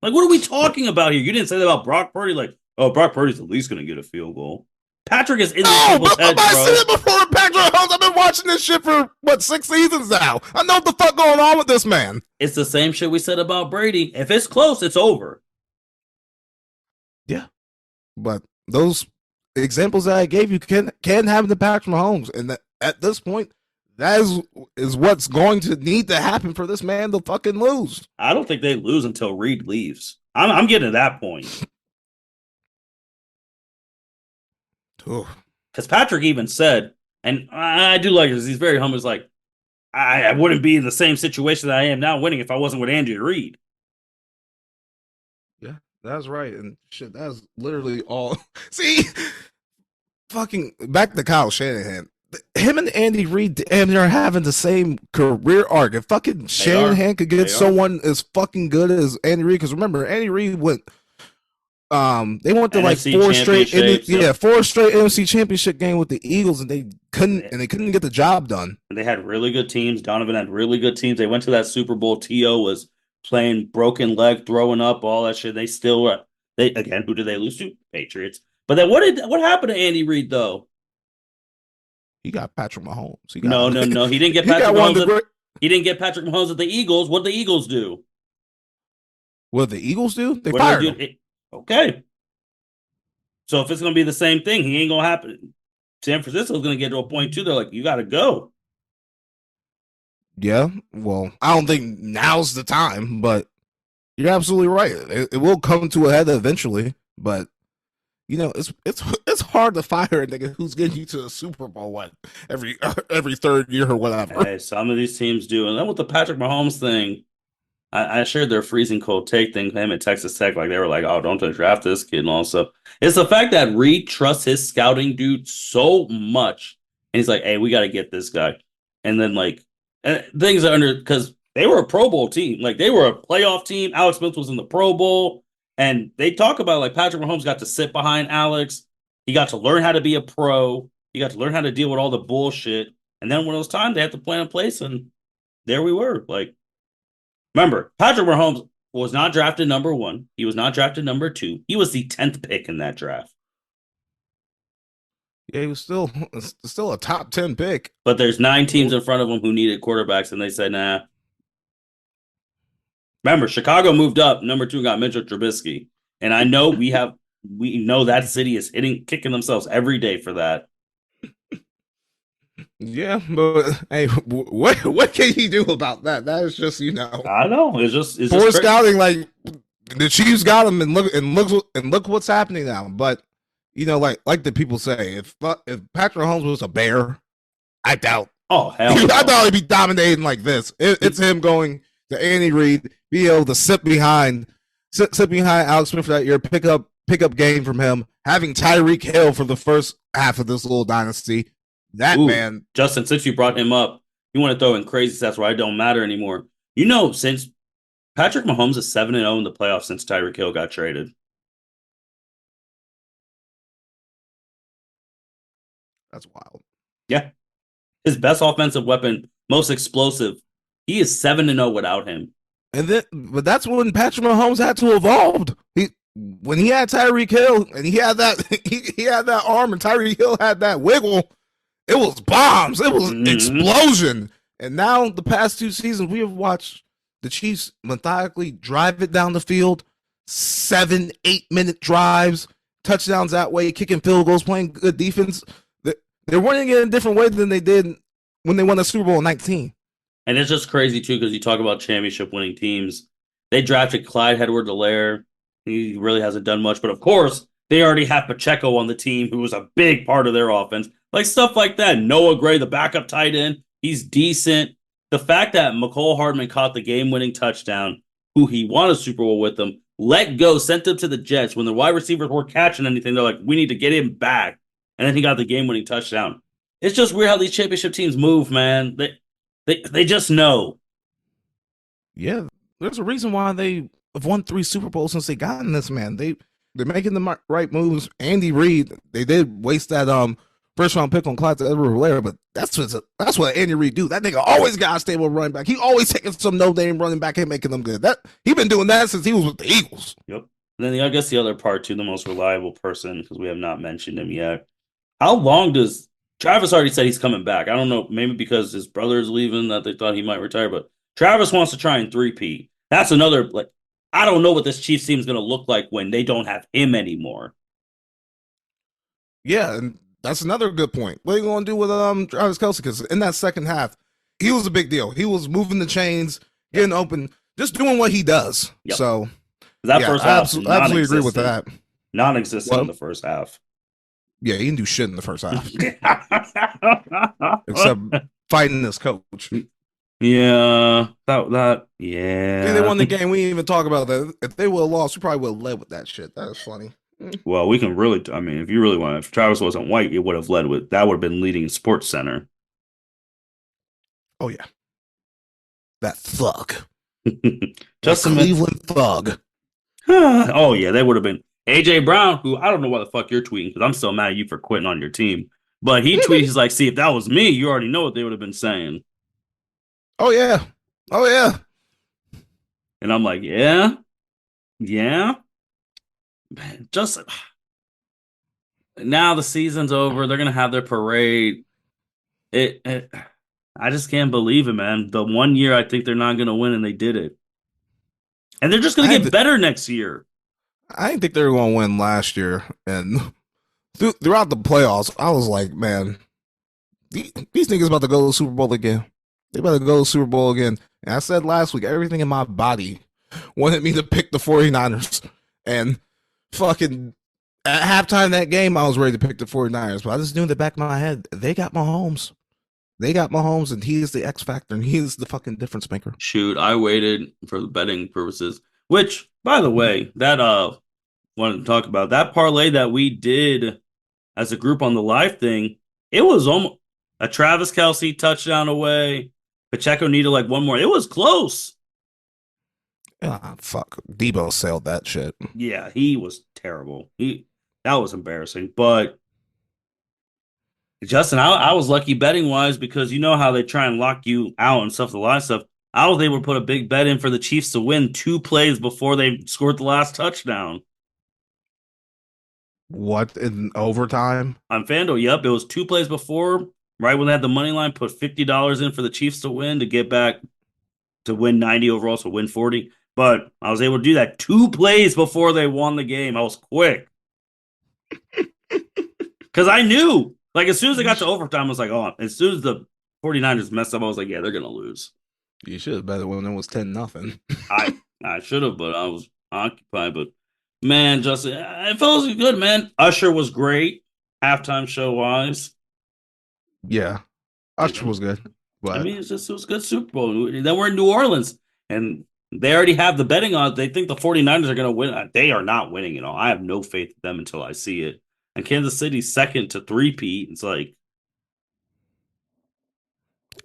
Like, what are we talking about here? You didn't say that about Brock Purdy. Like, oh, Brock Purdy's at least going to get a field goal. Patrick is in the people's head, bro. I said it before. Patrick Mahomes. I've been watching this shit for 6 seasons now. I know what the fuck going on with this man. It's the same shit we said about Brady. If it's close, it's over. Yeah, but those examples that I gave you can happen to Patrick Mahomes, and at this point, that is what's going to need to happen for this man to fucking lose. I don't think they lose until Reed leaves. I'm getting to that point. Because Patrick even said, and I do like this, he's very humble. He's like, I wouldn't be in the same situation that I am now winning if I wasn't with Andy Reid. Yeah, that's right. And shit, that's literally all. See, fucking back to Kyle Shanahan. Him and Andy Reid are having the same career arc. If fucking Shanahan could get someone as fucking good as Andy Reid, because remember, Andy Reid went They went to like NFC championships. Yep. four straight NFC championship game with the Eagles, and they couldn't get the job done. And they had really good teams. Donovan had really good teams. They went to that Super Bowl. T.O. was playing broken leg, throwing up, all that shit. They still they again, who did they lose to? Patriots. But then what happened to Andy Reid though? He got Patrick Mahomes. No. He didn't get Patrick Mahomes. He didn't get Patrick Mahomes at the Eagles. What did the Eagles do? What did the Eagles do? They What fired did him. Okay. So if it's gonna be the same thing, he ain't gonna happen. San Francisco's gonna get to a point too. They're like, you gotta go. Yeah. Well, I don't think now's the time, but you're absolutely right. It will come to a head eventually, but it's hard to fire a nigga who's getting you to a Super Bowl every third year or whatever. Hey, some of these teams do, and then with the Patrick Mahomes thing, I shared their freezing cold take thing. Him at Texas Tech, like they were like, "Oh, don't draft this kid," and all stuff. It's the fact that Reed trusts his scouting dude so much, and he's like, "Hey, we got to get this guy," and then like and things are under because they were a Pro Bowl team, like they were a playoff team. Alex Smith was in the Pro Bowl, and they talk about like Patrick Mahomes got to sit behind Alex. He got to learn how to be a pro. He got to learn how to deal with all the bullshit. And then when it was time, they had the plan in place, and there we were. Like, remember, Patrick Mahomes was not drafted number one. He was not drafted number two. He was the 10th pick in that draft. Yeah, he was still a top 10 pick. But there's 9 teams in front of him who needed quarterbacks, and they said, nah. Remember, Chicago moved up. Number 2 got Mitchell Trubisky. And I know we know that city is kicking themselves every day for that. Yeah, but hey, what can you do about that? That is just I know it's poor scouting. Like the Chiefs got him, and look what's happening now. But like the people say, if Patrick Mahomes was a bear, I doubt. Oh hell, no. I thought he'd be dominating like this. It's him going to Andy Reid, be able to sit behind Alex Smith for that year, pick up game from him, having Tyreek Hill for the first half of this little dynasty. Man, Justin, since you brought him up, you want to throw in crazy stats where I don't matter anymore. Since Patrick Mahomes is 7-0 in the playoffs since Tyreek Hill got traded. That's wild. Yeah. His best offensive weapon, most explosive. He is 7-0 without him. But that's when Patrick Mahomes had to evolve. When he had Tyreek Hill and he had that he had that arm and Tyreek Hill had that wiggle, it was bombs. It was explosion. And now the past 2 seasons, we have watched the Chiefs methodically drive it down the field, 7-8 minute drives, touchdowns that way, kicking field goals, playing good defense. They're winning it in a different way than they did when they won the Super Bowl in 19. And it's just crazy, too, because you talk about championship-winning teams. They drafted Clyde Edwards-Helaire. He really hasn't done much. But, of course, they already have Pacheco on the team, who was a big part of their offense. Like, stuff like that. Noah Gray, the backup tight end, he's decent. The fact that McCole Hardman caught the game-winning touchdown, who he won a Super Bowl with them, let go, sent him to the Jets. When the wide receivers weren't catching anything, they're like, we need to get him back. And then he got the game-winning touchdown. It's just weird how these championship teams move, man. They just know. Yeah, there's a reason why they have won 3 Super Bowls since they got in this, man. They're making the right moves. Andy Reid, they did waste that first round pick on Clyde Edwards-Helaire, but that's what Andy Reid do. That nigga always got a stable running back. He always taking some no-name running back and making them good. He been doing that since he was with the Eagles. Yep. And then I guess the other part too, the most reliable person, because we have not mentioned him yet. How long does Travis already said he's coming back? I don't know, maybe because his brother is leaving that they thought he might retire, but Travis wants to try and 3-peat. That's another, like, I don't know what this Chiefs team is going to look like when they don't have him anymore. Yeah, and that's another good point. What are you going to do with Travis Kelce? Because in that second half, he was a big deal. He was moving the chains, getting open, just doing what he does. Yep. So first half, I absolutely agree with that. Non-existent in the first half. Yeah, he didn't do shit in the first half. Except fighting this coach. Yeah. They won the game. We didn't even talk about that. If they would have lost, we probably would have led with that shit. That is funny. Well, we can really, if you really want, if Travis wasn't white, it would have led with, that would have been leading Sports Center. Oh, yeah. That thug. Just Cleveland thug. Oh, yeah, they would have been. AJ Brown, who I don't know why the fuck you're tweeting because I'm still mad at you for quitting on your team. But he tweets, he's like, see, if that was me, you already know what they would have been saying. Oh yeah. Oh yeah. And I'm like, yeah, yeah. Man, just now the season's over. They're gonna have their parade. It I just can't believe it, man. The one year I think they're not gonna win, and they did it. And they're just gonna I get didn't, better next year. I didn't think they were going to win last year, and throughout the playoffs, I was like, man, these niggas about to go to the Super Bowl again. They about to go to the Super Bowl again. And I said last week, everything in my body wanted me to pick the 49ers. And fucking at halftime of that game, I was ready to pick the 49ers. But I just knew in the back of my head, they got Mahomes. They got Mahomes, and he is the X factor, and he is the fucking difference maker. Shoot, I waited for the betting purposes. Which, by the way, that wanted to talk about that parlay that we did as a group on the live thing. It was almost a Travis Kelsey touchdown away. Pacheco needed like one more. It was close. Ah, fuck. Debo sailed that shit. Yeah, he was terrible. He That was embarrassing. But Justin, I was lucky betting wise because you know how they try and lock you out and stuff, the live stuff. I was able to put a big bet in for the Chiefs to win 2 plays before they scored the last touchdown. What in overtime? On FanDuel, yep, it was 2 plays before, right when they had the money line, put $50 in for the Chiefs to win to get back to win 90 overall, so win 40. But I was able to do that 2 plays before they won the game. I was quick. Because I knew, like, as soon as they got to overtime, I was like, oh, as soon as the 49ers messed up, I was like, yeah, they're going to lose. You should have bet it when it was 10-0. I I should have, but I was occupied. But man, Justin, it felt good, man. Usher was great, halftime show wise. Yeah. Usher was good. I But mean, it was a good Super Bowl. Then we're in New Orleans, and they already have the betting odds. They think the 49ers are going to win. They are not winning at all. I have no faith in them until I see it. And Kansas City's second to three-peat. It's like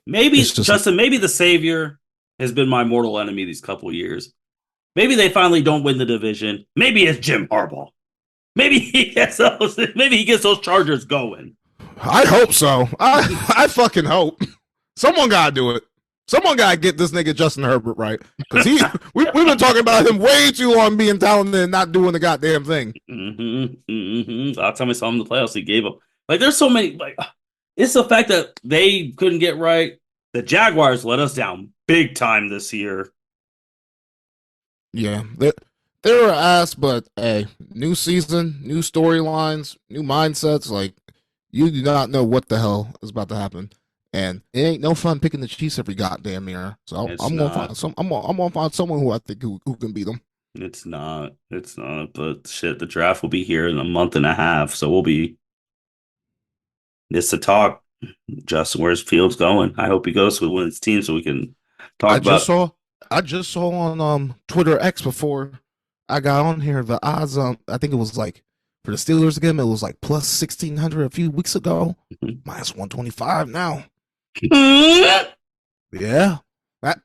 maybe it's just Justin, maybe the savior has been my mortal enemy these couple of years. Maybe they finally don't win the division. Maybe it's Jim Harbaugh. Maybe he gets those Chargers going. I hope so. I fucking hope. Someone gotta do it. Someone gotta get this nigga Justin Herbert right. Because we've been talking about him way too long being talented and not doing the goddamn thing. Last time I saw him in the playoffs, he gave up. Like, there's so many. Like, it's the fact that they couldn't get right. The Jaguars let us down big time this year. Yeah. They're ass, but hey, new season, new storylines, new mindsets. Like, you do not know what the hell is about to happen. And it ain't no fun picking the Chiefs every goddamn year. So It's I'm gonna not. find I'm gonna find someone who I think who can beat them. It's not. It's not. But shit, the draft will be here in a month and a half, so we'll be. It's to talk. Justin, where's Fields going? I hope he goes with one of his teams so we can talk I just about. saw I just saw on Twitter X before I got on here the odds. I think it was like for the Steelers again. It was like plus 1,600 a few weeks ago, minus 125 now. Yeah, that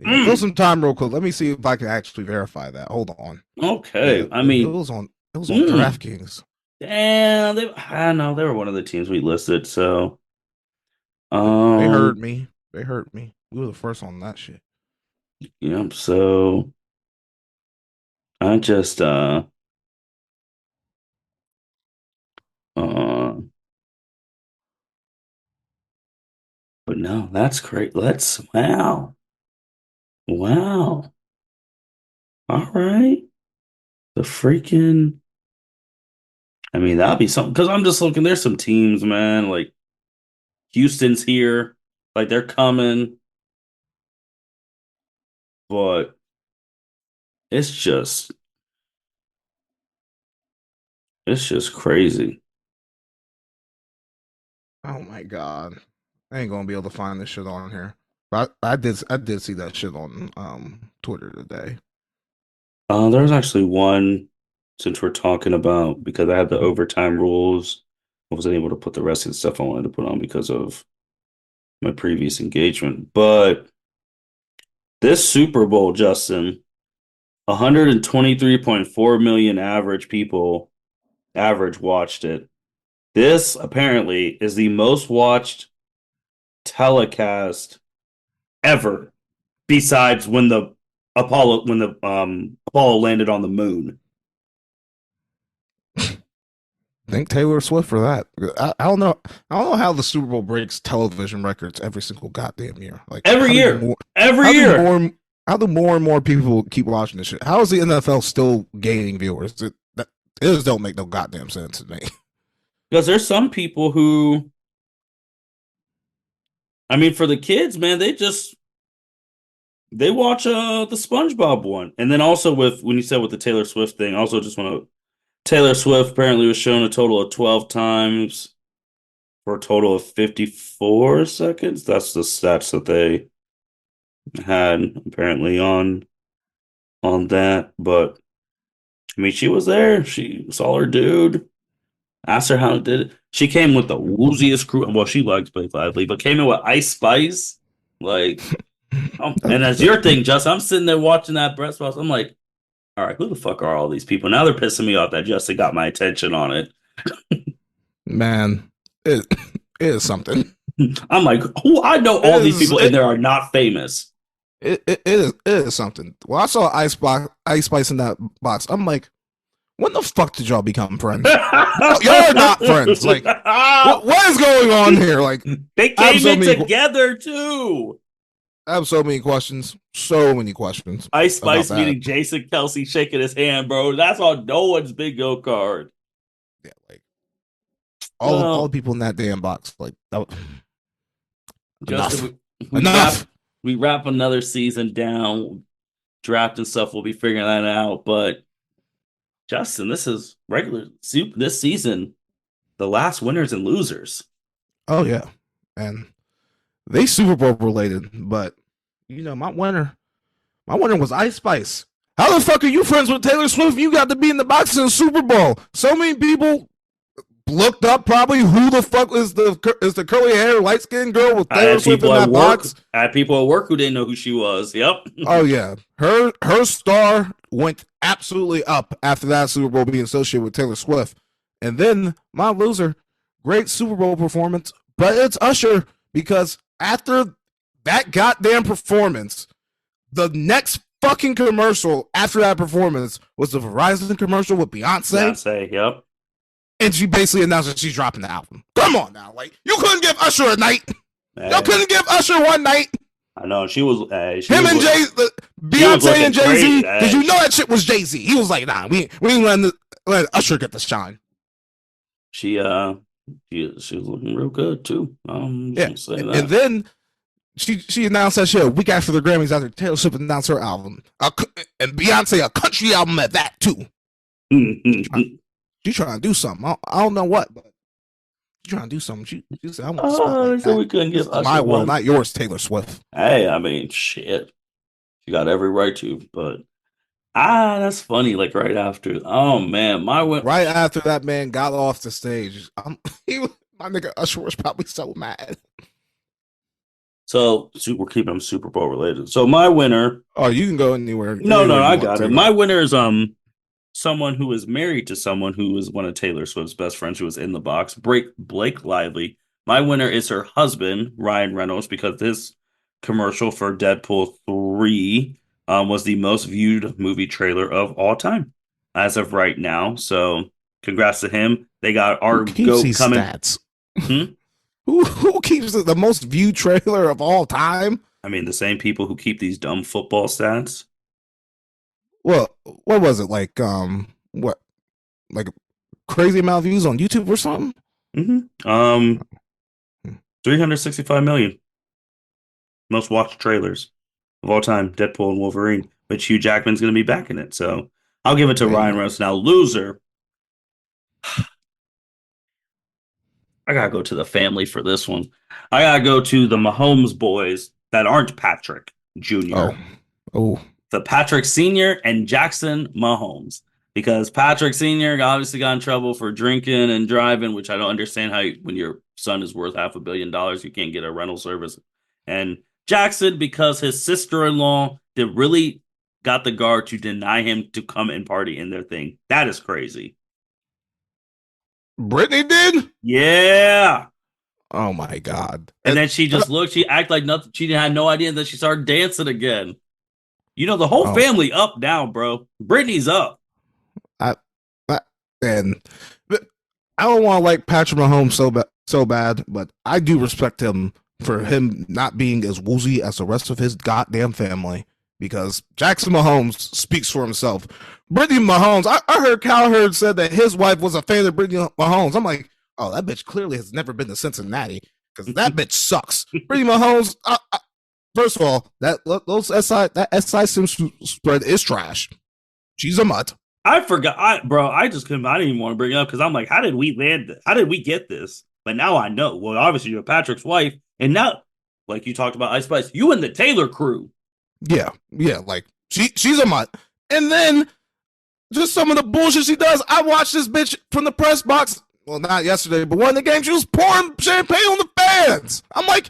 Go some time real quick. Let me see if I can actually verify that. Hold on. Yeah, Okay. I it mean, was on mm, DraftKings. damn, I know they were one of the teams we listed. So, They heard um, me. They heard me. We were the first on that shit. yeah. So I just uh, but no, that's great. Wow. All right. The freaking. I mean, that'd be something because I'm just looking. There's some teams, man. Like Houston's here, like they're coming, but it's just it's just crazy. Oh my god. I ain't gonna be able to find this shit on here. But I did see that shit on Twitter today. There's actually one since we're talking about because I have the overtime rules. I wasn't able to put the rest of the stuff I wanted to put on because of my previous engagement. But this Super Bowl, Justin. 123.4 million average watched it. This apparently is the most watched telecast ever, besides when the Apollo landed on the moon. Thank Taylor Swift for that. I don't know. I don't know how the Super Bowl breaks television records every single goddamn year. Like Every how do year. more Every how do year. more how do more and more people keep watching this shit? How is the NFL still gaining viewers? It just don't make no goddamn sense to me. Because there's some people who, I mean, for the kids, man, they watch the SpongeBob one. And then also with when you said with the Taylor Swift thing, I also just want to Taylor Swift apparently was shown a total of 12 times for a total of 54 seconds. That's the stats that they had apparently on that. But I mean, she was there. She saw her dude. Asked her how it did it. She came with the wooziest crew. Well, she likes Blake Lively, but came in with Ice Spice. Like, and as your thing, Justin, I'm sitting there watching that breast box. I'm like, all right, who the fuck are all these people? Now they're pissing me off that Justin got my attention on it. Man, it, it is something. I'm like, who? I know It all these is people, and they are not famous. it is something. Well, I saw Ice Spice in that box. I'm like, when the fuck did y'all become friends? Y'all are not friends. Like, what is going on here? Like, They I have came so in many together too. I have so many questions. So many questions Ice about Spice that. meeting Jason Kelsey shaking his hand, bro. That's on no one's bingo card. Yeah, like all the Well, people in that damn box. Like that, Justin, enough, we wrap enough. another season down. Draft and stuff. We'll be figuring that out. But Justin, this is regular this season. The last winners and losers. Oh yeah, and they Super Bowl related, but my winner was Ice Spice. How the fuck are you friends with Taylor Swift? You got to be in the box in the Super Bowl. So many people looked up probably who the fuck is the curly hair light skinned girl with I Taylor had Swift in people at that work. box. I had people at work who didn't know who she was. Yep. Oh yeah, her star went absolutely up after that Super Bowl being associated with Taylor Swift. And then my loser, great Super Bowl performance, but it's Usher because after that goddamn performance, the next fucking commercial after that performance was the Verizon commercial with Beyonce, Beyonce. Yep. and she basically announced that she's dropping the album. Come on now, like you couldn't give Usher a night. Y'all Hey, couldn't give Usher one night. I know she was. Him and she was Beyonce looking and Jay crazy. Z. Did you know that shit was Jay Z? He was like, nah, we ain't let Usher get the shine. She she was looking real good too. Yeah, Just gonna say and that. then she announced that shit a week after the Grammys after Taylor Swift announced her album, and Beyonce a country album at that too. She trying to do something. I don't know what, but she trying to do something. She said, I want the Oh, spotlight they said back. we couldn't This give is my Usher world, one. not yours, Taylor Swift. Hey, I mean, shit. You got every right to, but that's funny. Like right after. Oh man, my went. Right after that man got off the stage, my nigga Usher was probably so mad. So we're keeping them Super Bowl related. So my winner. Oh, you can go anywhere, No, you I want got it. to. My winner is someone who is married to someone who is one of Taylor Swift's best friends who was in the box. Blake Lively. My winner is her husband, Ryan Reynolds, because this commercial for Deadpool 3 was the most viewed movie trailer of all time as of right now. So congrats to him. They got Who our keeps GOAT these coming. stats? Hmm? Who keeps the most viewed trailer of all time? I mean, the same people who keep these dumb football stats. Well, what was it like? What like a crazy amount of views on YouTube or something? Hmm 365 million most watched trailers of all time. Deadpool and Wolverine, but Hugh Jackman's going to be back in it. So I'll give it to There you Ryan go. Reynolds. Now, loser, I got to go to the family for this one. I got to go to the Mahomes boys that aren't Patrick Oh, Jr., oh, the Patrick Sr. and Jackson Mahomes. Because Patrick Sr. obviously got in trouble for drinking and driving, which I don't understand how when your son is worth $500 million, you can't get a rental service. And Jackson, because his sister-in-law did really got the guard to deny him to come and party in their thing. That is crazy. Brittany did. Yeah. Oh my god. And then she just looked, she acted like nothing. She had no idea that she started dancing again. You know, the whole Oh, family up now, bro. Brittany's up. I, I and I don't want to like Patrick Mahomes so bad, but I do respect him for him not being as woozy as the rest of his goddamn family because Jackson Mahomes speaks for himself. Brittany Mahomes, I heard Cowherd said that his wife was a fan of Brittany Mahomes. I'm like, oh, that bitch clearly has never been to Cincinnati because that bitch sucks. Brittany Mahomes, first of all, that SI sim spread is trash. She's a mutt. I forgot, I just couldn't. I didn't even want to bring it up because I'm like, how did we land this? How did we get this? But now I know. Well, obviously you're Patrick's wife, and now, like you talked about Ice Spice, you and the Taylor crew. Yeah, like she's a mutt. And then just some of the bullshit she does. I watched this bitch from the press box. Well, not yesterday, but one of the games, she was pouring champagne on the fans. I'm like,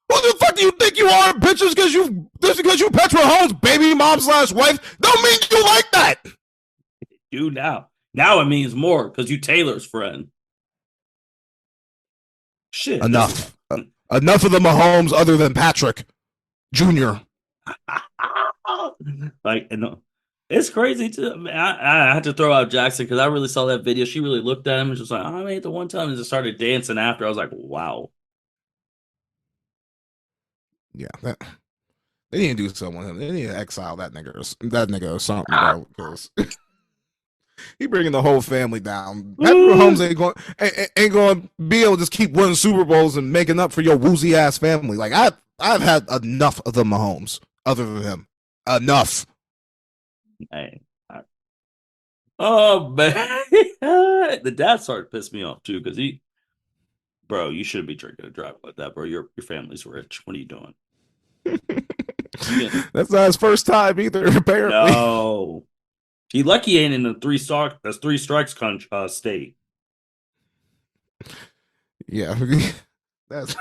who the fuck do you think you are, bitches? Just because you Petra Holmes, baby mom / wife, don't mean you like that. Dude, now it means more because you Taylor's friend. Shit. Enough. Enough of the Mahomes other than Patrick Jr. Like, it's crazy too. I mean, I had to throw out Jackson because I really saw that video. She really looked at him and just like, oh, I made it the one time and just started dancing after. I was like, wow. Yeah, they need to do something with him. They need to exile that nigga or something, bro. Because he bringing the whole family down. Patrick Mahomes ain't going to be able to just keep winning Super Bowls and making up for your woozy ass family. Like I've had enough of the Mahomes. Other than him, enough. Hey, oh man, the dad started to piss me off too because bro, you shouldn't be drinking and driving like that, bro. Your family's rich. What are you doing? That's not his first time either. Apparently, no. He lucky ain't in the three strikes state. Yeah, that's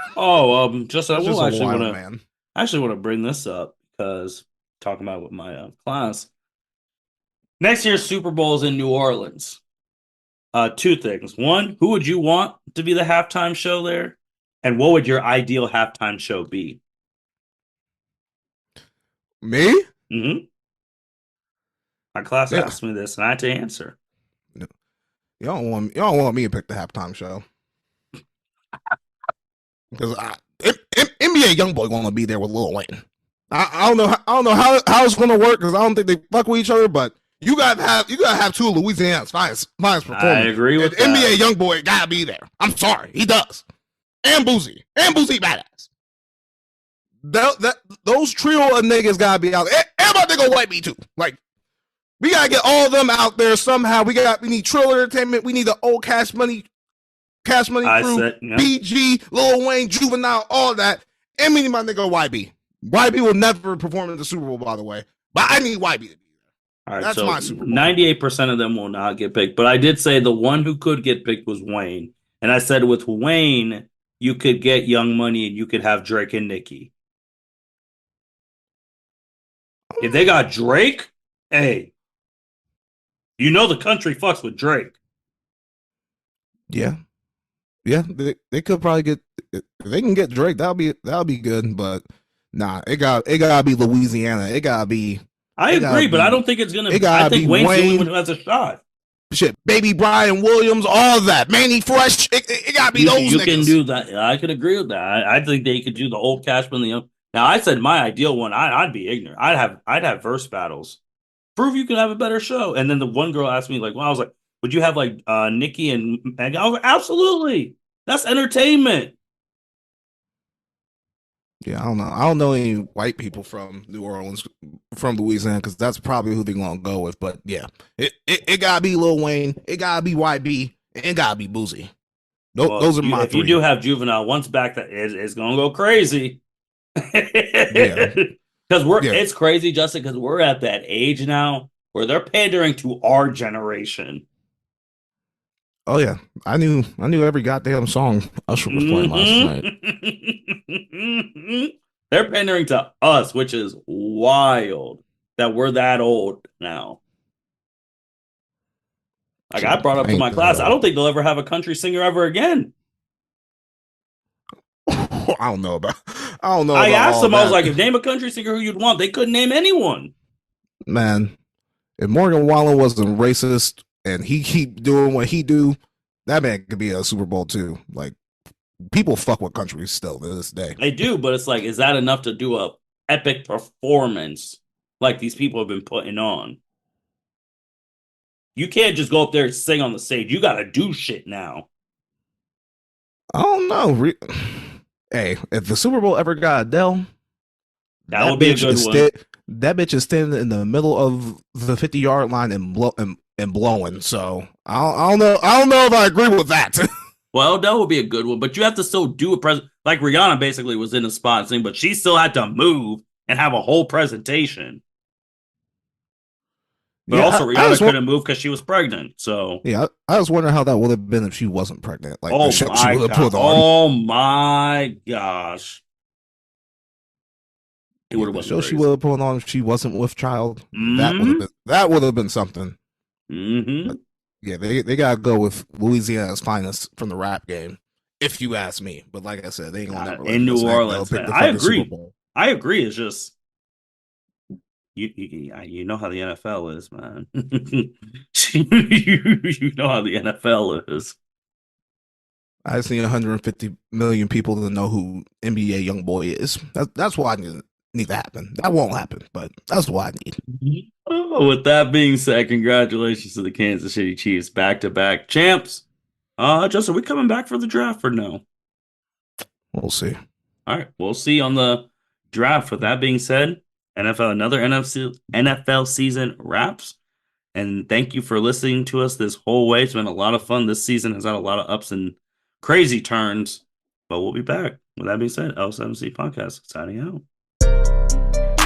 just I will actually want to bring this up because talking about with my class next year's Super Bowl is in New Orleans. Two things. One, who would you want to be the halftime show there, and what would your ideal halftime show be? Me? Mm-hmm. My class asked me this, and I had to answer. No. Y'all want me to pick the halftime show because NBA YoungBoy going to be there with Lil Wayne. I don't know how it's going to work because I don't think they fuck with each other, but you gotta have two of Louisiana's finest performers. I agree with that. NBA YoungBoy gotta be there. I'm sorry, he does. And Boozy badass. Those trio of niggas gotta be out there. And my nigga White B too. Like, we gotta get all of them out there somehow. We need Trill Entertainment. We need the old Cash Money crew, BG, Lil Wayne, Juvenile, all that. And we need my nigga YB. YB will never perform in the Super Bowl, by the way. But I need YB to be there. All right, that's so my Super Bowl. 98% of them will not get picked. But I did say the one who could get picked was Wayne. And I said with Wayne, you could get Young Money and you could have Drake and Nicki. If they got Drake, hey, you know the country fucks with Drake. Yeah. Yeah, they could probably get, if they can get Drake, that'll be good, but nah, it gotta be Louisiana. It gotta be. I agree, but I don't think it's gonna. I think Wayne's the only one who has a shot. Shit, Baby Brian Williams, all of that, Manny Fresh. It gotta be those. You niggas. Can do that. I could agree with that. I think they could do the old Cashman, the young. Now I said my ideal one. I'd be ignorant. I'd have verse battles. Prove you can have a better show. And then the one girl asked me like, well, I was like, would you have like Nicki and Megan? I was like, absolutely. That's entertainment. Yeah, I don't know. I don't know any white people from New Orleans, from Louisiana, because that's probably who they're gonna go with. But yeah, it gotta be Lil Wayne, it gotta be YB, and it gotta be Boozy. Those are my. If you do have Juvenile once back, that it's gonna go crazy. Yeah, because it's crazy, Justin. Because we're at that age now where they're pandering to our generation. Oh yeah, I knew every goddamn song Usher was playing last night. They're pandering to us, which is wild. that we're that old now. Like I Shit, brought up I to ain't my that class, I old. don't think they'll ever have a country singer ever again. I don't know about. I don't know I about asked all them, I was that, like, if name a country singer who you'd want, they couldn't name anyone. man. If Morgan Wallen wasn't racist and he keep doing what he do, that man could be a Super Bowl too. Like people fuck with country still to this day. They do, but it's like, is that enough to do a epic performance like these people have been putting on? You can't just go up there and sing on the stage. You got to do shit now. I don't know. Hey, if the Super Bowl ever got Adele, That would be a good one. that bitch is standing in the middle of the 50-yard line and blowing. So I don't know. I don't know if I agree with that. Well, that would be a good one, but you have to still do a present. Like Rihanna basically was in a spot and sing, but she still had to move and have a whole presentation. But Yeah, also, I Rihanna just couldn't move because she was pregnant. So, yeah, I was wondering how that would have been if she wasn't pregnant. Like the oh show she my would have god, put on. oh my gosh, it Yeah, would have the went show she crazy. would have put on if she wasn't with child. Hmm. That would have been something. Hmm. But yeah, they gotta go with Louisiana's finest from the rap game, if you ask me. But like I said, they ain't gonna never let In New Justin Agnew Orleans, pick man. the I fucking Super agree. Bowl. I agree. It's just you know how the NFL is, man. You know how the NFL is. I just need 150 million people to know who NBA young boy is. That's why I need to happen. That won't happen, but that's what I need. Oh, with that being said, congratulations to the Kansas City Chiefs, back-to-back champs. Justin, are we coming back for the draft or no? We'll see. All right, we'll see on the draft. With that being said, another NFL season wraps. And thank you for listening to us this whole way. It's been a lot of fun. This season has had a lot of ups and crazy turns, but we'll be back. With that being said, L7C Podcast signing out.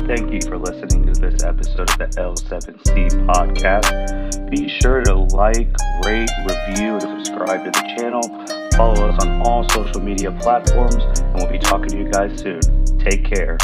Thank you for listening to this episode of the L7C Podcast. Be sure to like, rate, review, and subscribe to the channel. Follow us on all social media platforms, and we'll be talking to you guys soon. Take care.